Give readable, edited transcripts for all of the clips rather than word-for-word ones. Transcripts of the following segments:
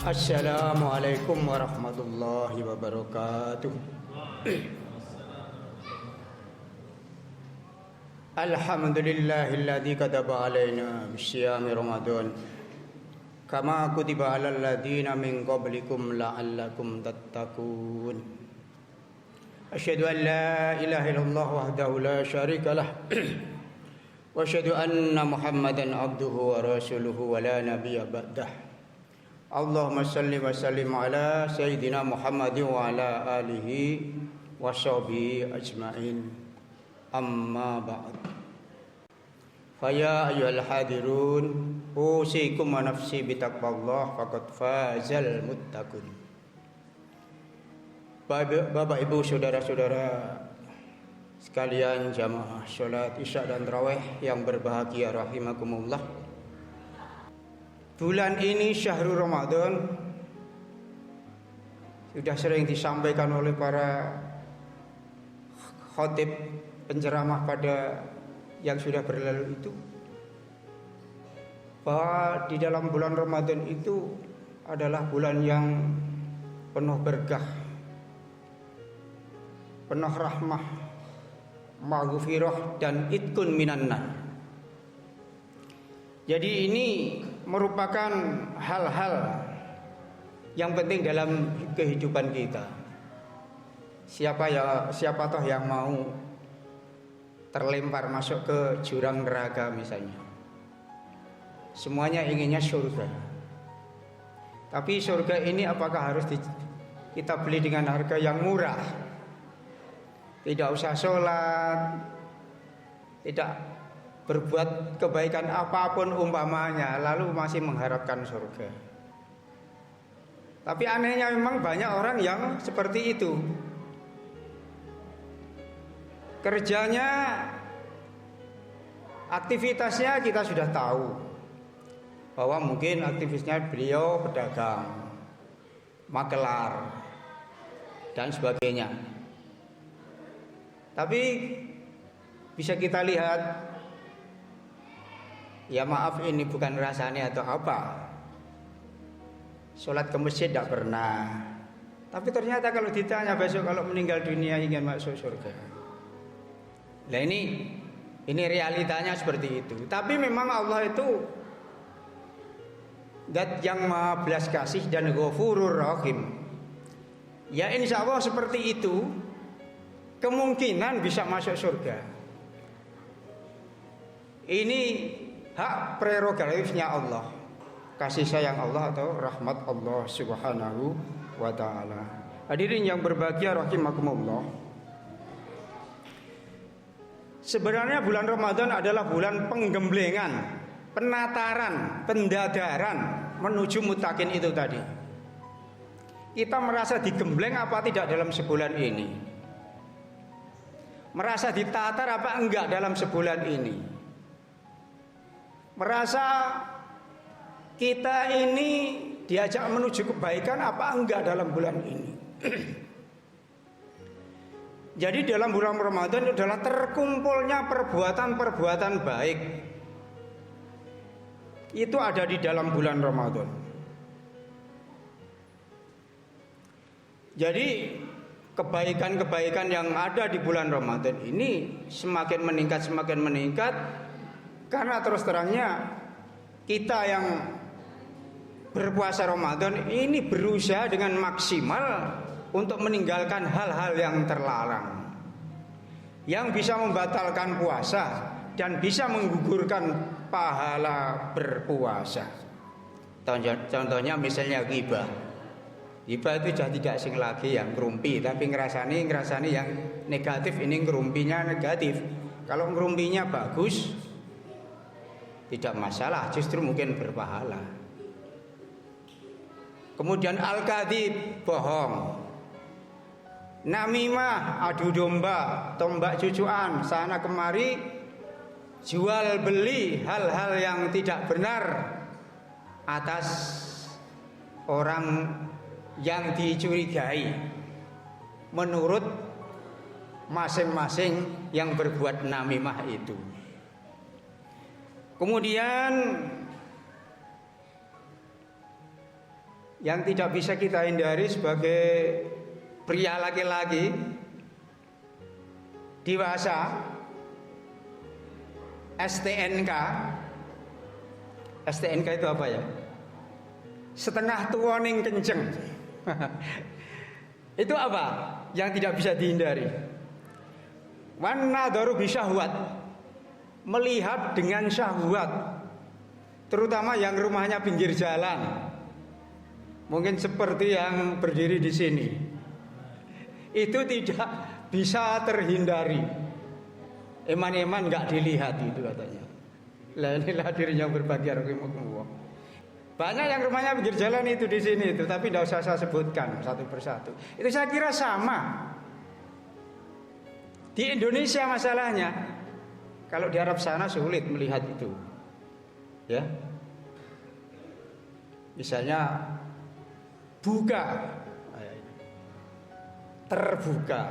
Assalamualaikum warahmatullahi wabarakatuh. Alhamdulillahilladzi kataba alaina bisyami Ramadan kama kutiba alal ladzina min qablikum la'allakum tattaqun. Asyhadu an la ilaha illallah wahdahu la syarikalah wa asyhadu anna Muhammadan abduhu wa rasuluhu wa la nabiyya ba'dah. Allahumma salli wa sallim ala sayyidina Muhammadin wa ala alihi wa sahbihi ajma'in. Amma ba'd. Faya ayyuhal hadirun, usikum wa nafsi bitaqwallah faqad fazal muttaqun. Bapak Ibu saudara-saudara sekalian jamaah salat Isya dan tarawih yang berbahagia rahimakumullah. Bulan ini Syahrul Ramadan sudah sering disampaikan oleh para khatib penceramah pada yang sudah berlalu itu, bahwa di dalam bulan Ramadan itu adalah bulan yang penuh berkah, penuh rahmah, maghfirah dan itkun minannar. Jadi ini merupakan hal-hal yang penting dalam kehidupan kita. Siapa toh yang mau terlempar masuk ke jurang neraka misalnya. Semuanya inginnya surga. Tapi surga ini apakah harus kita beli dengan harga yang murah? Tidak usah sholat, tidak berbuat kebaikan apapun umpamanya, lalu masih mengharapkan surga. Tapi anehnya memang banyak orang yang seperti itu. Kerjanya, aktivitasnya kita sudah tahu, bahwa mungkin aktivitasnya beliau pedagang, makelar, dan sebagainya. Tapi bisa kita lihat, ya maaf ini bukan rasanya atau apa, sholat ke masjid tidak pernah. Tapi ternyata kalau ditanya besok kalau meninggal dunia ingin masuk surga. Nah ini realitanya seperti itu. Tapi memang Allah itu zat yang maha belas kasih dan ghafurur rahim. Ya insya Allah seperti itu, kemungkinan bisa masuk surga. Ini hak prerogatifnya Allah, kasih sayang Allah atau rahmat Allah subhanahu wa ta'ala. Hadirin yang berbahagia rahimakumullah, sebenarnya bulan Ramadan adalah bulan penggemblengan, penataran, pendadaran menuju muttaqin itu tadi. Kita merasa digembleng apa tidak dalam sebulan ini? Merasa ditatar apa enggak dalam sebulan ini? Merasa kita ini diajak menuju kebaikan apa enggak dalam bulan ini? Jadi dalam bulan Ramadan adalah terkumpulnya perbuatan-perbuatan baik. Itu ada di dalam bulan Ramadan. Jadi kebaikan-kebaikan yang ada di bulan Ramadan ini semakin meningkat karena terus terangnya kita yang berpuasa Ramadan ini berusaha dengan maksimal untuk meninggalkan hal-hal yang terlarang, yang bisa membatalkan puasa dan bisa menggugurkan pahala berpuasa. Contohnya misalnya ghibah. Ghibah itu sudah tidak asing lagi yang ngerumpi, tapi ngerasani yang negatif. Ini ngerumpinya negatif. Kalau ngerumpinya bagus, tidak masalah, justru mungkin berpahala. Kemudian al-kadzib, bohong. Namimah, adu domba, tombak cucuan, sana kemari, jual beli hal-hal yang tidak benar atas orang yang dicurigai menurut masing-masing yang berbuat namimah itu. Kemudian yang tidak bisa kita hindari sebagai pria laki-laki dewasa, STNK. STNK itu apa ya? Setengah tua ning kenceng. Itu apa yang tidak bisa dihindari? Wan nadharu bisyahwat, melihat dengan syahwat, terutama yang rumahnya pinggir jalan, mungkin seperti yang berdiri di sini. Itu tidak bisa terhindari. Eman-eman nggak dilihat itu katanya. Lah inilah dirinya berbahagia rahimakumullah. Banyak yang rumahnya pinggir jalan itu di sini itu, tapi tidak usah saya sebutkan satu persatu. Itu saya kira sama. Di Indonesia masalahnya, kalau di Arab sana sulit melihat itu. Ya. Misalnya buka, terbuka,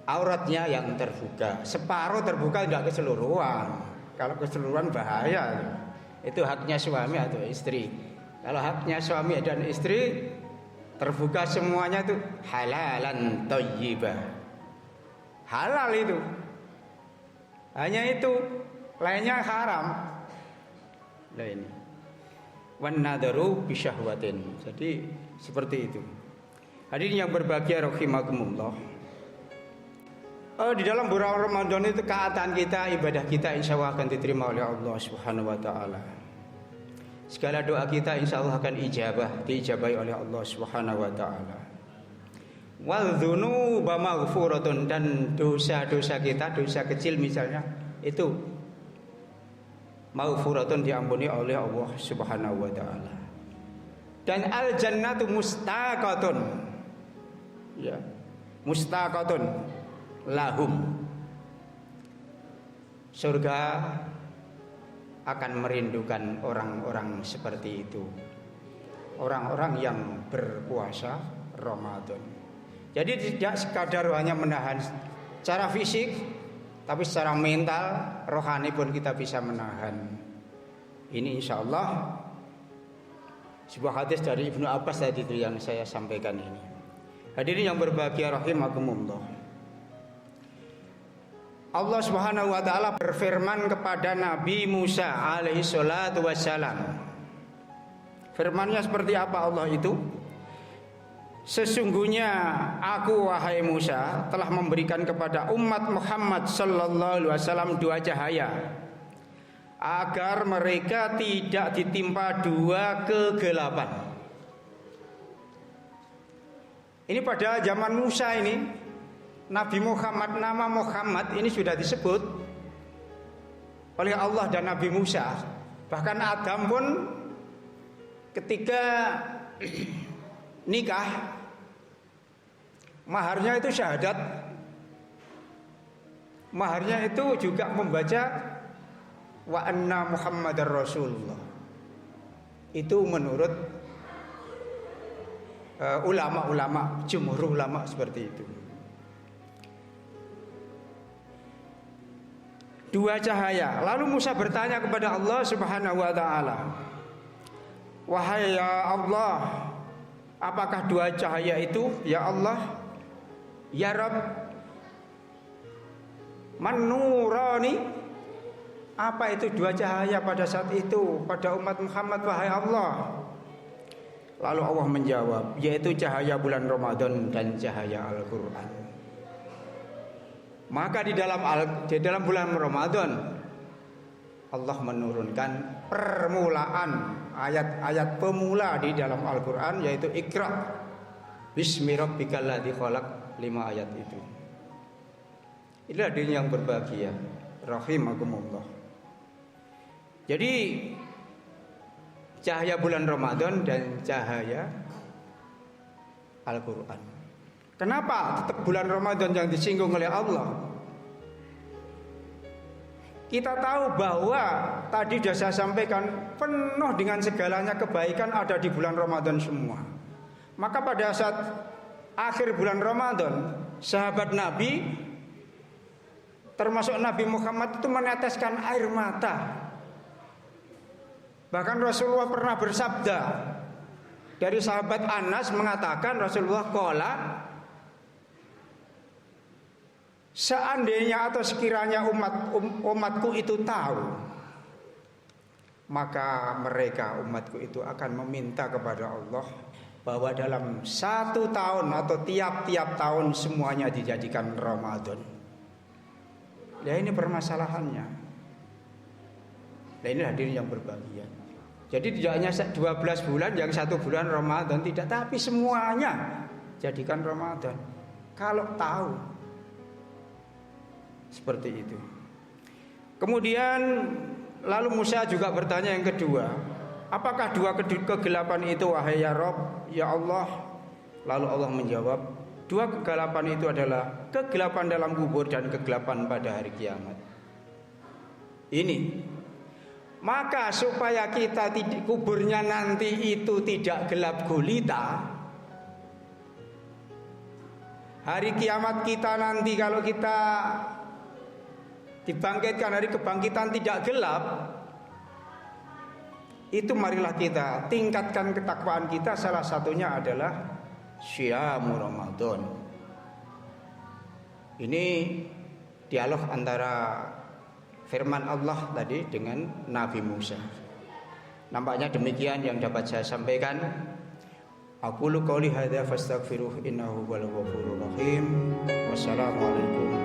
auratnya yang terbuka, separuh terbuka, tidak keseluruhan. Kalau keseluruhan bahaya. Itu haknya suami atau istri. Kalau haknya suami dan istri, terbuka semuanya itu halalan thayyibah. Halal itu. Hanya itu, lainnya haram. Nah ini. Wan nadharu bisyahwatin. Jadi seperti itu. Hadirin yang berbahagia rahimakumullah. Di dalam bulan Ramadan itu keadaan kita, ibadah kita insya Allah akan diterima oleh Allah Subhanahu wa taala. Segala doa kita insya Allah akan diijabahi oleh Allah Subhanahu wa taala. Wal dzunuba maghfuratun, dan dosa-dosa kita, dosa kecil misalnya, itu maghfuratun, diampuni oleh Allah Subhanahu wa taala. Dan al jannatu mustaqatun. Ya. Mustaqatun lahum, surga akan merindukan orang-orang seperti itu, orang-orang yang berpuasa Ramadan. Jadi tidak sekadar hanya menahan secara fisik, tapi secara mental, rohani pun kita bisa menahan. Ini insya Allah sebuah hadis dari Ibnu Abbas tadi itu yang saya sampaikan ini. Hadirin yang berbahagia rahimakumullah. Allah Subhanahu wa taala berfirman kepada Nabi Musa alaihi salatu wassalam. Firman-Nya seperti apa Allah itu? Sesungguhnya aku wahai Musa telah memberikan kepada umat Muhammad sallallahu alaihi wasallam dua cahaya agar mereka tidak ditimpa dua kegelapan. Ini pada zaman Musa ini, Nabi Muhammad, nama Muhammad ini sudah disebut oleh Allah dan Nabi Musa. Bahkan Adam pun ketika nikah, maharnya itu syahadat. Maharnya itu juga membaca wa anna Muhammadar Rasulullah. Itu menurut ulama-ulama, jumhur ulama seperti itu. Dua cahaya. Lalu Musa bertanya kepada Allah Subhanahu wa taala, wahai ya Allah, apakah dua cahaya itu ya Allah? Ya Rabb, manurani, apa itu dua cahaya pada saat itu pada umat Muhammad wahai Allah? Lalu Allah menjawab, yaitu cahaya bulan Ramadan dan cahaya Al-Qur'an. Maka di dalam bulan Ramadan Allah menurunkan permulaan ayat-ayat pemula di dalam Al-Qur'an, yaitu Iqra bismi rabbikal ladzi khalaq, 5 ayat itu. Inilah diri yang berbahagia rahimakumullah. Jadi cahaya bulan Ramadan dan cahaya Al-Qur'an. Kenapa tetap bulan Ramadan yang disinggung oleh Allah? Kita tahu bahwa tadi sudah saya sampaikan, penuh dengan segalanya kebaikan ada di bulan Ramadan semua. Maka pada saat akhir bulan Ramadan, sahabat Nabi termasuk Nabi Muhammad itu meneteskan air mata. Bahkan Rasulullah pernah bersabda, dari sahabat Anas mengatakan Rasulullah qala, seandainya atau sekiranya umatku itu tahu, maka mereka umatku itu akan meminta kepada Allah bahwa dalam 1 tahun atau tiap-tiap tahun semuanya dijadikan Ramadan. Nah ini permasalahannya. Nah ini hadirin yang berbahagia. Jadi tidak hanya 12 bulan, yang 1 bulan Ramadan tidak, tapi semuanya jadikan Ramadan. Kalau tahu seperti itu. Kemudian lalu Musa juga bertanya yang kedua, apakah 2 kegelapan itu wahai ya Rabb, ya Allah? Lalu Allah menjawab, 2 kegelapan itu adalah kegelapan dalam kubur dan kegelapan pada hari kiamat. Ini maka supaya kita kuburnya nanti itu tidak gelap gulita, hari kiamat kita nanti kalau kita dibangkitkan, hari kebangkitan tidak gelap, itu marilah kita tingkatkan ketakwaan kita. Salah satunya adalah syiamu Ramadan. Ini dialog antara firman Allah tadi dengan Nabi Musa. Nampaknya demikian yang dapat saya sampaikan. Aqulu qouli hadza fastaghfiruh innahu huwal ghafurur rahim. Wassalamualaikum